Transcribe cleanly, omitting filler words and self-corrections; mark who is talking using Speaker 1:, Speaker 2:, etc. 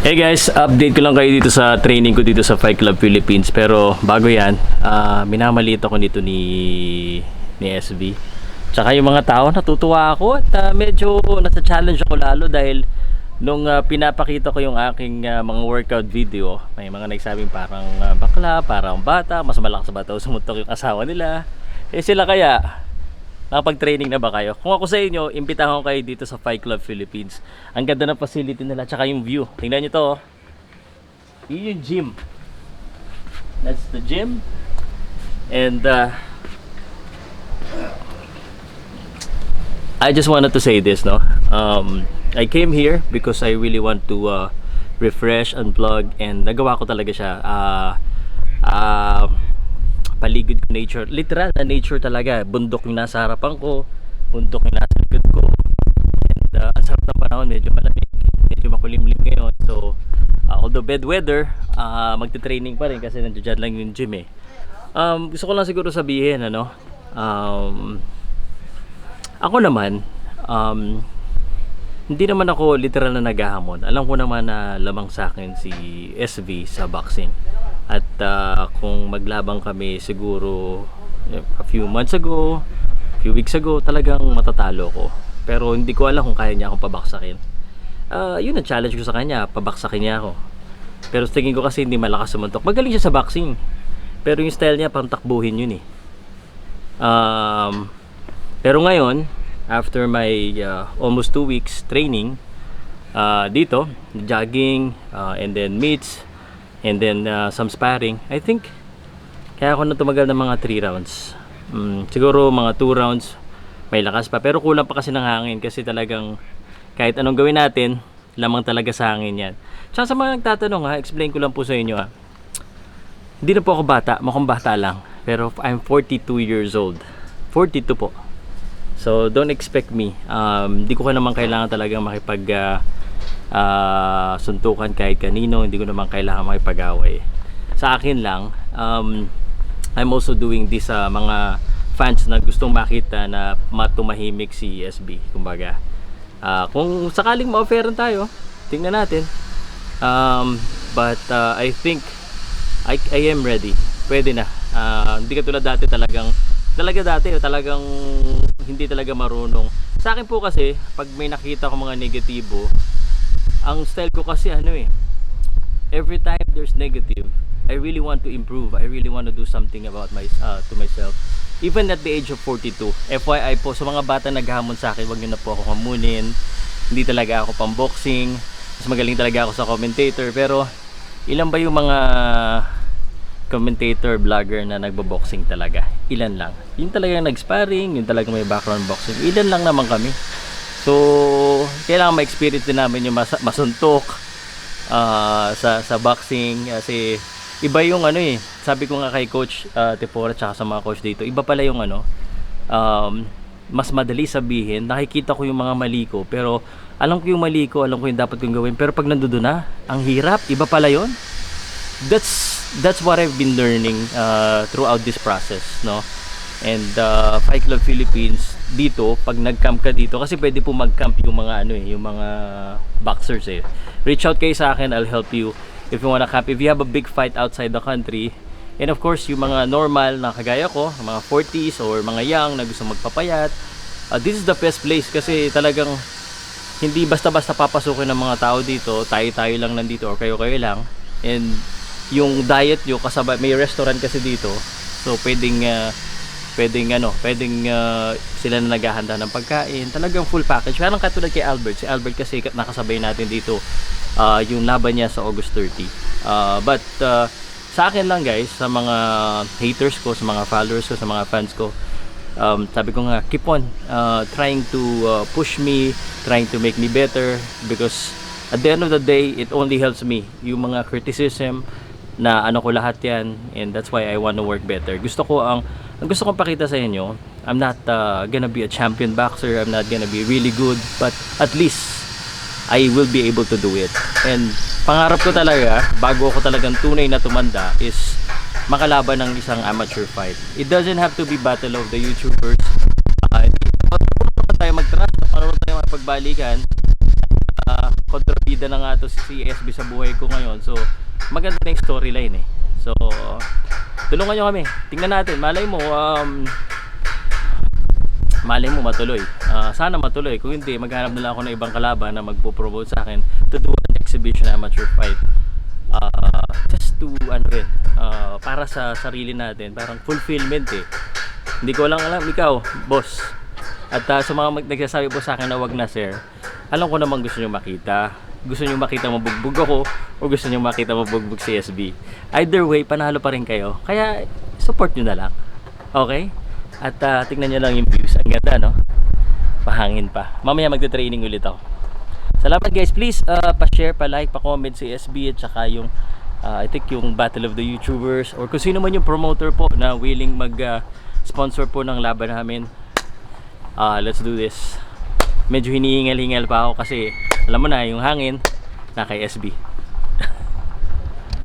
Speaker 1: Hey guys, update ko lang kayo dito sa training ko dito sa Fight Club Philippines. Pero bago yan, minamaliit ako nito ni SB. Tsaka yung mga tao, natutuwa ako at medyo nasa-challenge ako lalo dahil nung pinapakita ko yung aking mga workout video, may mga nagsabing parang bakla, parang bata, mas malakas ba daw sumuntok yung asawa nila. Eh sila kaya, nakapag-training na ba kayo? Kung ako sa inyo, imbitahan ko kayo dito sa Fight Club Philippines. Ang ganda ng facility nila, tsaka yung view. Tingnan nyo to, oh. Yun yung gym. That's the gym. And I just wanted to say this, no? I came here because I really want to refresh, unplug, and nagawa ko talaga siya. Paligid ko nature, literal na nature talaga. Bundok yung nasa harapan ko, bundok yung nasa likod ko, and ang sarap ng panahon, medyo malamig, medyo makulimlim ngayon. So although bad weather, magte-training pa rin kasi nandiyan lang yung gym eh. Gusto ko lang siguro sabihin, ano, ako naman, hindi naman ako literal na naghahamon. Alam ko naman na lamang sa akin si SV sa boxing. At kung maglabang kami siguro a few months ago, a few weeks ago, talagang matatalo ko. Pero hindi ko alam kung kaya niya akong pabaksakin. Yun ang challenge ko sa kanya, pabaksakin niya ako. Pero tingin ko kasi hindi malakas sumuntok. Magaling siya sa boxing, pero yung style niya pang takbuhin yun eh. Pero ngayon, after my almost 2 weeks training dito, jogging, and then meets, and then some sparring, I think kaya ako na tumagal ng mga 3 rounds. Siguro mga 2 rounds may lakas pa, pero kulang pa kasi ng hangin kasi talagang kahit anong gawin natin, lamang talaga sa hangin yan. Tsaka sa mga nagtatanong explain ko lang po sa inyo hindi na po ako bata, mukhang bata lang, pero I'm 42 years old. 42 po. So don't expect me, hindi ko naman kailangan talagang makipag suntukan kahit kanino, hindi ko naman kailangan makipag-away. Sa akin lang, I'm also doing this sa mga fans na gustong makita na matumahimik si SB, kumbaga. Kung sakaling ma-offeran tayo, tingnan natin. But I think I am ready. Pwede na. Hindi katulad dati talagang hindi talaga marunong. Sa akin po kasi, pag may nakita ko mga negatibo, ang style ko kasi every time there's negative, I really want to improve. I really want to do something about to myself. Even at the age of 42. FYI po, sa mga bata naghamon sa akin, wag niyo na po ako hamunin. Hindi talaga ako pang boxing. Mas magaling talaga ako sa commentator. Pero ilan ba yung mga commentator, vlogger na nagbo-boxing talaga? Ilan lang. Yung talagang nag-sparring, yung talagang may background boxing. Ilan lang naman kami. So, kailangan ma-experience din namin yung masuntok sa boxing kasi iba yung sabi ko nga kay Coach Tepora tsaka sa mga coach dito, iba pala yung mas madali sabihin, nakikita ko yung mga mali ko, pero alam ko yung mali ko, alam ko yung dapat kong gawin, pero pag nandoon na, ang hirap, iba pala yun. That's what I've been learning throughout this process, no? And Fight Club Philippines dito, pag nag-camp ka dito, kasi pwede po mag-camp yung mga yung mga boxers eh. Reach out kayo sa akin, I'll help you if you wanna camp, if you have a big fight outside the country. And of course, yung mga normal na kagaya ko, mga 40s or mga young na gusto magpapayat, this is the best place kasi talagang hindi basta-basta papasukin ng mga tao dito, tayo-tayo lang nandito or kayo-kayo lang. And yung diet nyo kasabay, may restaurant kasi dito, so pwedeng sila na naghahanda ng pagkain, talagang full package. Parang katulad kay Albert, si Albert kasi nakasabay natin dito yung laban niya sa August 30. But sa akin lang guys, sa mga haters ko, sa mga followers ko, sa mga fans ko, sabi ko nga, keep on trying to push me, trying to make me better, because at the end of the day, it only helps me. Yung mga criticism na ko lahat yan, and that's why I want to work better. Gusto kong pakita sa inyo, I'm not gonna be a champion boxer, I'm not gonna be really good, but at least I will be able to do it. And pangarap ko talaga, bago ako talagang tunay na tumanda, is makalaban ng isang amateur fight. It doesn't have to be battle of the YouTubers. Marunong tayo mag-trust, marunong tayo mapagbalikan, kontrabida bida na nga to si SB sa buhay ko ngayon. So maganda na yung storyline eh. So tulungan nyo kami, tingnan natin, malay mo matuloy. Sana matuloy, kung hindi maghanap na lang ako ng ibang kalaban na magpo-promote sa akin to do an exhibition amateur fight. Just to para sa sarili natin, parang fulfillment eh. Hindi ko lang alam ikaw boss, at sa mga nagsasabi po sa akin na wag na sir, alam ko naman gusto nyo makita mabugbog ako, o gusto nyo makita mabugbog si SB. Either way, panalo pa rin kayo, kaya support nyo na lang, okay? At tignan nyo lang yung views, ang ganda no, pahangin pa. Mamaya magte-training ulit ako. Salamat guys, please pa-share, pa-like, pa-comment si SB at saka yung I think yung Battle of the YouTubers, or kung sino man yung promoter po na willing mag-sponsor po ng laban namin. Let's do this. Medyo hinihingal-hingal pa ako kasi alam mo na yung hangin na kay SB.